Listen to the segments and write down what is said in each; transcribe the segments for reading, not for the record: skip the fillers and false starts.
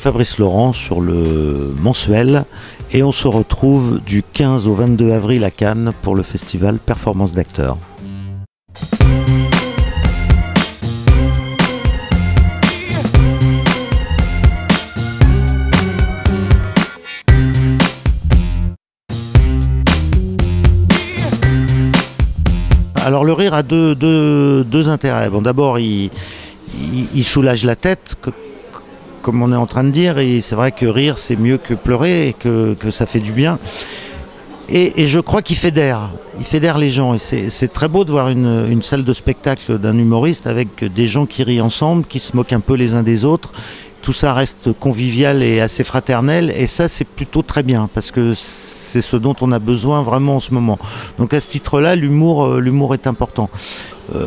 Fabrice Laurent sur le mensuel et on se retrouve du 15 au 22 avril à Cannes pour le festival Performance d'acteurs. Alors le rire a deux intérêts. Bon, d'abord, il soulage la tête, comme on est en train de dire, et c'est vrai que rire c'est mieux que pleurer et que ça fait du bien. Et je crois qu'il fédère les gens. Et c'est très beau de voir une salle de spectacle d'un humoriste avec des gens qui rient ensemble, qui se moquent un peu les uns des autres. Tout ça reste convivial et assez fraternel, et ça c'est plutôt très bien parce que c'est ce dont on a besoin vraiment en ce moment. Donc à ce titre-là, l'humour est important.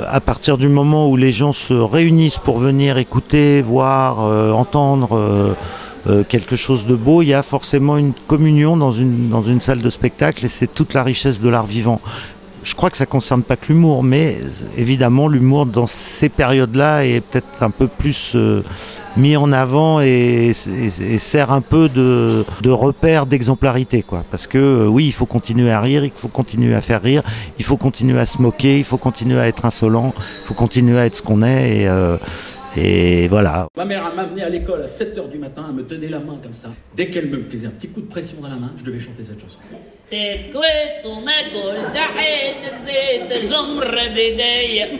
À partir du moment où les gens se réunissent pour venir écouter, voir, entendre quelque chose de beau, il y a forcément une communion dans une salle de spectacle, et c'est toute la richesse de l'art vivant. Je crois que ça ne concerne pas que l'humour, mais évidemment l'humour dans ces périodes-là est peut-être un peu plus mis en avant et sert un peu de repère d'exemplarité, quoi. Parce que oui, il faut continuer à rire, il faut continuer à faire rire, il faut continuer à se moquer, il faut continuer à être insolent, il faut continuer à être ce qu'on est et voilà. Ma mère elle m'a amené à l'école à 7h du matin, elle me tenait la main comme ça. Dès qu'elle me faisait un petit coup de pression dans la main, je devais chanter cette chanson.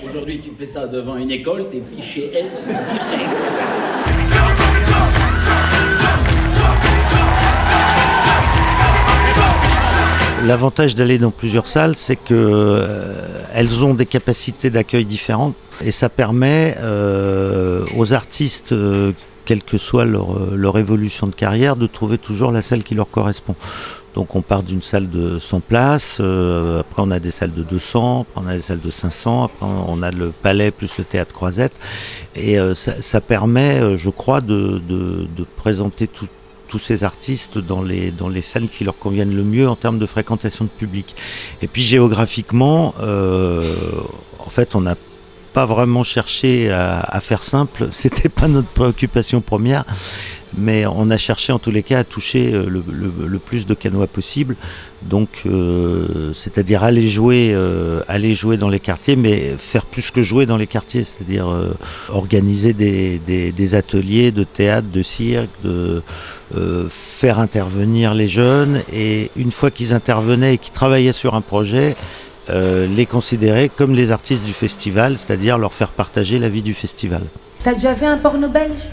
Aujourd'hui, tu fais ça devant une école, t'es fiché S direct. L'avantage d'aller dans plusieurs salles, c'est que elles ont des capacités d'accueil différentes et ça permet aux artistes, quelle que soit leur évolution de carrière, de trouver toujours la salle qui leur correspond. Donc on part d'une salle de 100 places, après on a des salles de 200, après on a des salles de 500, après on a le Palais plus le Théâtre Croisette. Et ça permet, je crois, de présenter tous ces artistes dans les salles qui leur conviennent le mieux en termes de fréquentation de public. Et puis géographiquement, en fait, on n'a pas vraiment cherché à faire simple, c'était pas notre préoccupation première, mais on a cherché en tous les cas à toucher le plus de Cannois possible, donc c'est-à-dire aller jouer dans les quartiers, mais faire plus que jouer dans les quartiers, c'est-à-dire organiser des ateliers de théâtre, de cirque, faire intervenir les jeunes, et une fois qu'ils intervenaient et qu'ils travaillaient sur un projet, les considérer comme les artistes du festival, c'est-à-dire leur faire partager la vie du festival. T'as déjà vu un porno belge?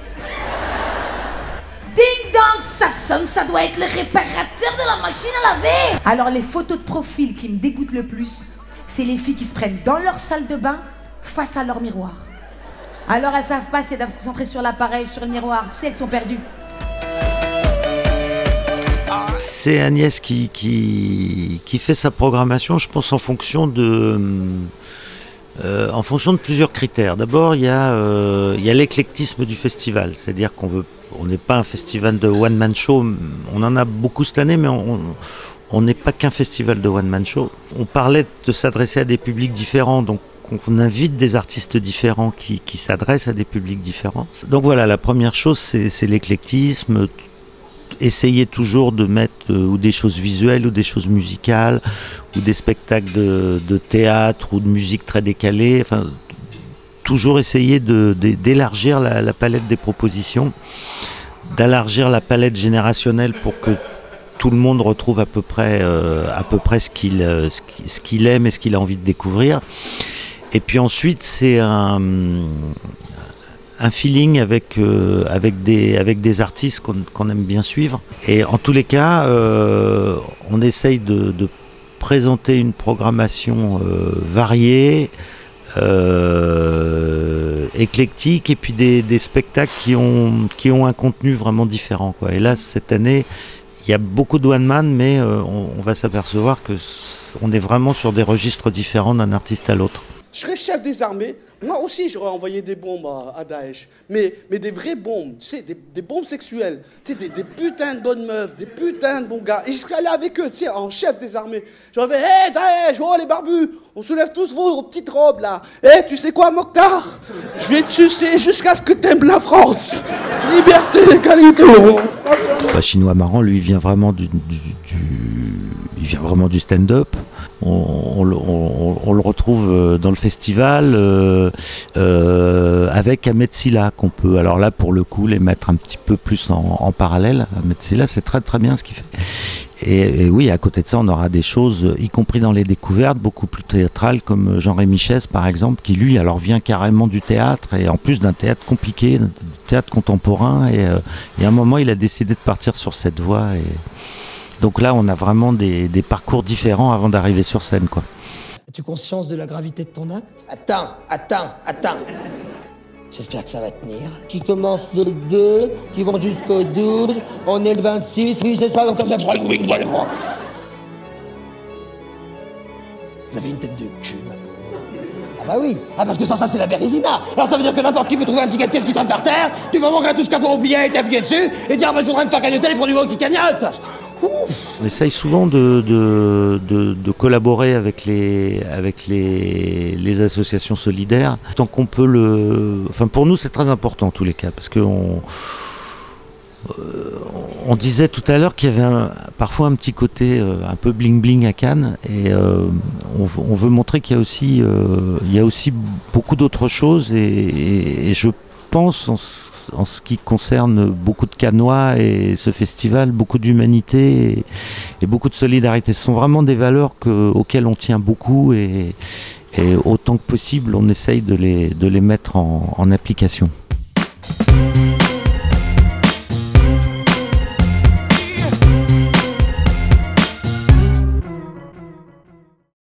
Ding dong, ça sonne, ça doit être le réparateur de la machine à laver. Alors les photos de profil qui me dégoûtent le plus, c'est les filles qui se prennent dans leur salle de bain face à leur miroir. Alors elles savent pas si elles doivent se concentrer sur l'appareil ou sur le miroir, tu sais, elles sont perdues. C'est Agnès qui fait sa programmation, je pense, en fonction de plusieurs critères. D'abord, il y a l'éclectisme du festival, c'est-à-dire on n'est pas un festival de one-man show, on en a beaucoup cette année, mais on n'est pas qu'un festival de one-man show. On parlait de s'adresser à des publics différents, donc on invite des artistes différents qui s'adressent à des publics différents. Donc voilà, la première chose, c'est l'éclectisme. Essayer toujours de mettre ou des choses visuelles ou des choses musicales ou des spectacles de théâtre ou de musique très décalée, enfin toujours essayer d'élargir la palette des propositions, d'élargir la palette générationnelle pour que tout le monde retrouve à peu près ce qu'il aime et ce qu'il a envie de découvrir. Et puis ensuite c'est un feeling avec des artistes qu'on aime bien suivre. Et en tous les cas, on essaye de présenter une programmation variée, éclectique, et puis des spectacles qui ont un contenu vraiment différent, quoi. Et là, cette année, il y a beaucoup de one-man, mais on va s'apercevoir qu'on est vraiment sur des registres différents d'un artiste à l'autre. Je serais chef des armées, moi aussi j'aurais envoyé des bombes à Daesh, mais des vraies bombes, tu sais, des bombes sexuelles, tu sais, des putains de bonnes meufs, des putains de bons gars, et je serais allé avec eux, tu sais, en chef des armées. J'aurais fait, hé Daesh, oh les barbus, On soulève tous vos petites robes là. Eh, tu sais quoi, Mokhtar? Je vais te sucer jusqu'à ce que t'aimes la France. Liberté, égalité. Chinois Marrant, lui, il vient vraiment du stand-up. On le retrouve dans le festival avec Ahmed Silla, qu'on peut, alors là pour le coup, les mettre un petit peu plus en parallèle. Ahmed Silla, c'est très très bien ce qu'il fait. Et oui, à côté de ça, on aura des choses, y compris dans les découvertes, beaucoup plus théâtrales, comme Jean-Rémy Chess, par exemple, qui lui, alors vient carrément du théâtre, et en plus d'un théâtre compliqué, du théâtre contemporain, et à un moment, il a décidé de partir sur cette voie. Et donc là, on a vraiment des parcours différents avant d'arriver sur scène, quoi. As-tu conscience de la gravité de ton acte? Attends. J'espère que ça va tenir. Qui commence le 2, qui vont jusqu'au 12, on est le 26, oui c'est ça, donc comme ça. Vous avez une tête de cul, ma pauvre. Ah bah oui, parce que ça c'est la bérésina. Alors ça veut dire que n'importe qui peut trouver un petit caisse qui traîne par terre, du moment qu'un touche carton au billet et t'appuyer dessus, et dire bah je voudrais me faire cagnotter les produits qui cagnotent. On essaye souvent de collaborer avec les associations solidaires, tant qu'on peut Enfin, pour nous, c'est très important en tous les cas, parce que on disait tout à l'heure qu'il y avait parfois un petit côté un peu bling-bling à Cannes, et on veut montrer qu'il y a aussi beaucoup d'autres choses, et je pense, en ce qui concerne beaucoup de Cannois et ce festival, beaucoup d'humanité et beaucoup de solidarité. Ce sont vraiment des valeurs auxquelles on tient beaucoup, et autant que possible, on essaye de les mettre en application.